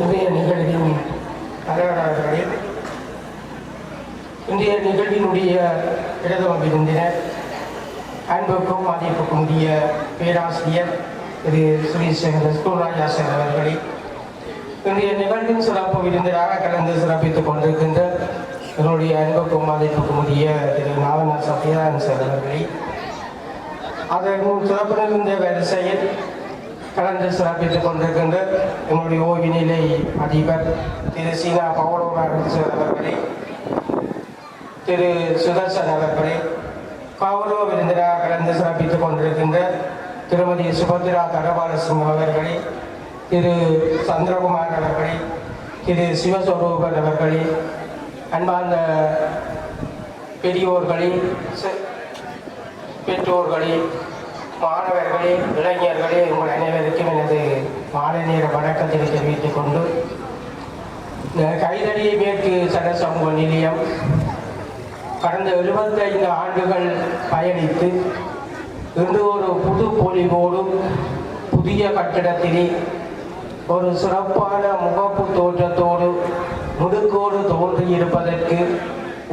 இன்றைய நிகழ்வின் தலைவராளர்களே, இன்றைய நிகழ்வினுடைய இடதும் விருந்தினர், அன்புக்கும் மதிப்புக்கும் உரிய பேராசிரியர் திரு ஸ்ரீ ஸ்கூல்ராஜா சார் அவர்களே, இன்றைய நிகழ்வின் சிறப்பு விருந்தினராக கலந்து சிறப்பித்துக் கொண்டிருக்கின்ற என்னுடைய அன்புக்கும் மதிப்புக்கும் உரிய திரு நாவனா சத்யநாராயணன் சார் அவர்களே, அதன் சிறப்பு நிகழ்ந்த வரிசையில் கலந்து சிறப்பித்துக் கொண்டிருக்கின்ற என்னுடைய ஓய்வு நிலை அதிபர் திரு சீனா பவுலோராஜன் சார் அவர்களே, திரு சுதர்சன் அவர்களே, கௌரவ விருந்தினராக கலந்து சிறப்பித்துக் கொண்டிருக்கின்ற திருமதி சுபத்ரா தரபாலசிங் அவர்களே, திரு சந்திரகுமார் அவர்களே, திரு சிவஸ்வரூபன் அவர்களே, அன்பார்ந்த பெரியோர்களே, பெற்றோர்களே, மாணவர்களே, இளைஞர்களே, உங்கள் அனைவருக்கும் எனது மாலை நேர வணக்கத்தை தெரிவித்துக் கொண்டு, கைதடி மேற்கு சட்ட சமூக நிலையம் கடந்த 75 ஆண்டுகள் பயணித்து இன்று ஒரு புது பொலிவோடு புதிய கட்டிடத்திலே ஒரு சிறப்பான முகப்பு தோற்றத்தோடு முடுக்கோடு தோன்றியிருப்பதற்கு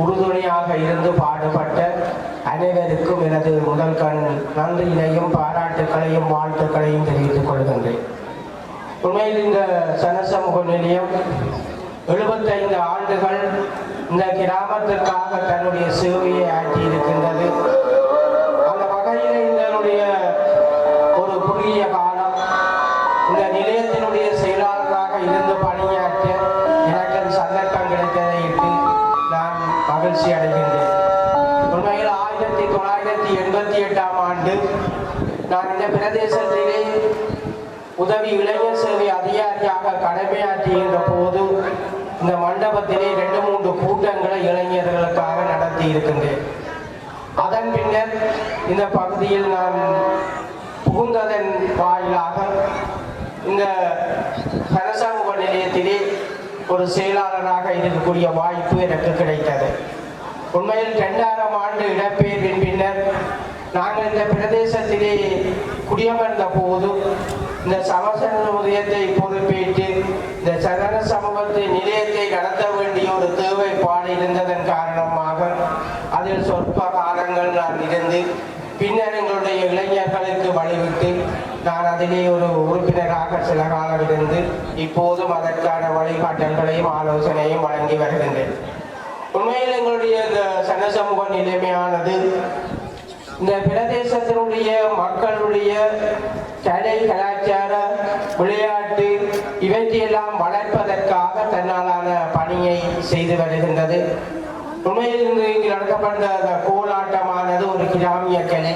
உறுதுணையாக இருந்து பாடுபட்ட அனைவருக்கும் எனது முதல் கண் நன்றியினையும் பாராட்டுக்களையும் வாழ்த்துக்களையும் தெரிவித்துக் கொள்கின்றேன். உண்மையில் இந்த சனசமூக நிலையம் 75 ஆண்டுகள் இந்த கிராமத்திற்காக தன்னுடைய சேவையை ஆற்றியிருக்கின்றது. அந்த வகையில் இதனுடைய ஒரு குறுகிய காலம் இந்த நிலையத்தினுடைய செயலாளராக இருந்து பணியாற்ற எனக்கு சந்தர்ப்பம் கிடைத்ததை இட்டு நான் மகிழ்ச்சி அடைகின்றேன். உண்மையில் 1988ஆம் ஆண்டு நான் இந்த பிரதேசத்திலே உதவி இளைஞர் சேவை அதிகாரியாக கடமையாற்றுகின்ற போது இந்த மண்டபத்திலே 2-3 கூட்டங்களை இளைஞர்களுக்காக நடத்தி இருக்கின்றேன். அதன் பின்னர் இந்த பகுதியில் நான் புகுந்ததன் வாயிலாக இந்த சனசமூக நிலையத்திலே ஒரு செயலாளராக இருக்கக்கூடிய வாய்ப்பு எனக்கு கிடைத்தது. உண்மையில் 2000ஆம் ஆண்டு இடப்பெயர்வின் பின்னர் நாங்கள் இந்த பிரதேசத்திலே குடியமர்ந்த போது இந்த சமசமூகத்தை பொறுப்பேற்று இந்த சகல சமூகத்தை நிலையத்தை நடத்த வேண்டிய ஒரு தேவைப்பாடு இருந்ததன் காரணமாக அதில் சொற்ப காலங்கள் நான் இருந்து பின்னர் எங்களுடைய இளைஞர்களுக்கு வழிவிட்டு நான் அதிலே ஒரு உறுப்பினராக சில காலம் இருந்து இப்போதும் அதற்கான வழிகாட்டல்களையும் ஆலோசனையும் வழங்கி வருகின்றேன். உண்மையில் எங்களுடைய இந்த சனசமூக நிலைமையானது இந்த பிரதேசத்தினுடைய மக்களுடைய கலை கலாச்சார விளையாட்டு இவற்றையெல்லாம் வளர்ப்பதற்காக தன்னாலான பணியை செய்து வருகின்றது. உண்மையில் இங்கு நடத்தப்பட்ட அந்த கோலாட்டமானது ஒரு கிராமிய கலை.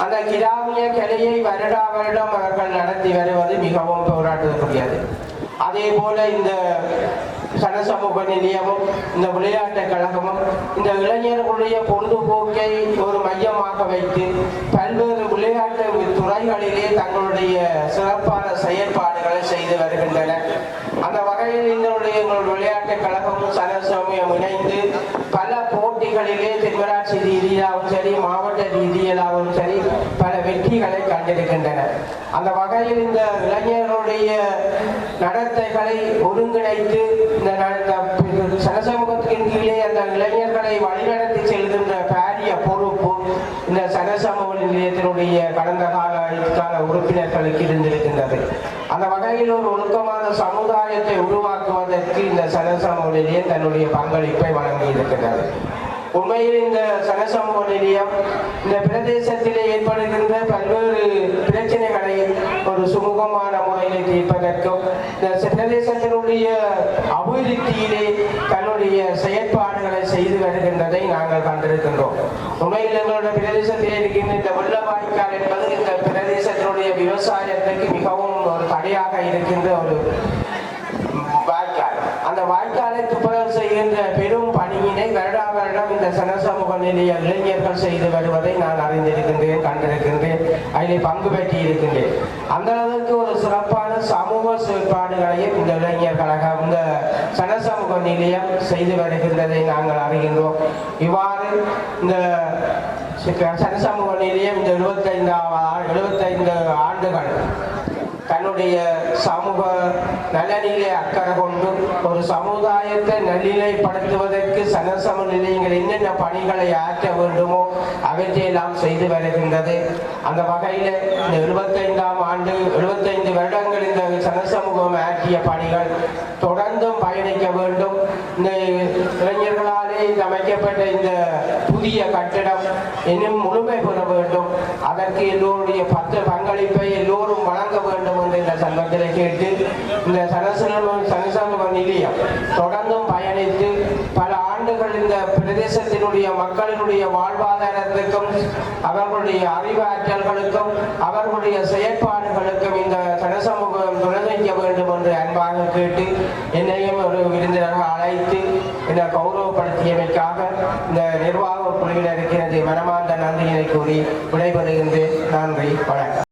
அந்த கிராமிய கலையை வருடா வருடம் அவர்கள் நடத்தி வருவது மிகவும் போராட்டக்கூடியது. அதே போல இந்த சனசமூக நிலையமும் இந்த விளையாட்டு கழகமும் இந்த இளைஞர்களுடைய பொழுதுபோக்கை ஒரு மையமாக வைத்து பல்வேறு விளையாட்டு துறைகளிலே தங்களுடைய சிறப்பான செயற்பாடுகளை செய்து வருகின்றன. அந்த வகையில் எங்களுடைய விளையாட்டு கழகமும் சனசமயம் இணைந்து பல போட்டிகளிலே தென்மராட்சி ரீதியாகவும் சரி மாவட்ட ரீதியிலாகவும் சரி பல வெற்றிகளை கண்டிருக்கின்றன. அந்த வகையில் இந்த இளைஞர்களுடைய நடத்தைகளை ஒருங்கிணைத்து இந்த சனசமூகத்தின் கீழே அந்த இளைஞர்களை வழிநடத்தி செல்கின்ற பாரிய பொறுப்பு இந்த சனசமூக நிலையத்தினுடைய கடந்த கால உறுப்பினர்களுக்கு இருந்திருக்கின்றது. அந்த வகையில் ஒரு ஒழுக்கமான சமுதாயத்தை உருவாக்குவதற்கு இந்த சனசமூக நிலையம் தன்னுடைய பங்களிப்பை வழங்கி இருக்கின்றது. உண்மையில் இந்த சனசமூக நிலையம் இந்த பிரதேசத்திலே ஏற்படுகின்ற பல்வேறு பிரச்சனைகளை ஒரு சுமூகமான முறையில் தீர்ப்பதற்கும் இந்த பிரதேசத்தினுடைய அபிவிருத்தியிலே தன்னுடைய செயற்பாடுகளை செய்து வருகின்றதை நாங்கள் கண்டிருக்கின்றோம். உண்மையில் எங்களுடைய பிரதேசத்திலே இருக்கின்ற இந்த வெள்ள வாய்க்கால் என்பது இந்த பிரதேசத்தினுடைய விவசாயத்துக்கு மிகவும் ஒரு தடையாக இருக்கின்ற ஒரு வாய்க்கால். அந்த வாய்க்காலை துப்புரவு செய்கின்ற பெரும் பணியினை வருடா வருடம் இந்த சனசமூக நிலைய இளைஞர்கள் செய்து வருவதை நான் அறிந்திருக்கின்றேன், கண்டிருக்கின்றேன், அதில் பங்கு பெற்றி இருக்கின்றேன். அந்த அளவுக்கு ஒரு சிறப்பான சமூக செயற்பாடுகளையும் இந்த இளைஞர் கழகம் இந்த சனசமூக நிலையம் செய்து வருகின்றதை நாங்கள் அறிகின்றோம். இவ்வாறு இந்த சனசமூக நிலையம் இந்த 75 ஆண்டுகள் தன்னுடைய சமூக நலனிலே அக்கறை கொண்டு ஒரு சமுதாயத்தை நல்நிலைப்படுத்துவதற்கு சனசம நிலையங்கள் என்னென்ன பணிகளை ஆற்ற வேண்டுமோ அவற்றையெல்லாம் செய்து வருகின்றது. அந்த வகையில் இந்த 75 வருடங்கள் இந்த சனசமூகம் ஆற்றிய பணிகள் தொடர்ந்தும் பயணிக்க வேண்டும். இந்த இளைஞர்களாலே அமைக்கப்பட்ட இந்த புதிய கட்டிடம் இன்னும் முழுமை பெற வேண்டும். அதற்கு எல்லோருடைய பங்களிப்பை எல்லோரும் வழங்க வேண்டும் என்று இந்த சங்கத்தில் கேட்டு இந்த சனசமூக நிலையம் தொடர்ந்தும் பயணித்து பல ஆண்டுகள் இந்த பிரதேசத்தினுடைய மக்களினுடைய வாழ்வாதாரத்துக்கும் அவர்களுடைய அறிவாற்றல்களுக்கும் அவர்களுடைய செயற்பாடுகளுக்கும் இந்த சனசமூகம் துணைக்க வேண்டும் என்று அன்பாக கேட்டு என்னையும் ஒரு விருந்தினராக அழைத்து என்னை கௌரவப்படுத்தியமைக்காக இந்த நிர்வாக குழுவினருக்கு எனது மனமார்ந்த நன்றியினை கூறி விடைபெறுகின்றேன். நன்றி, வணக்கம்.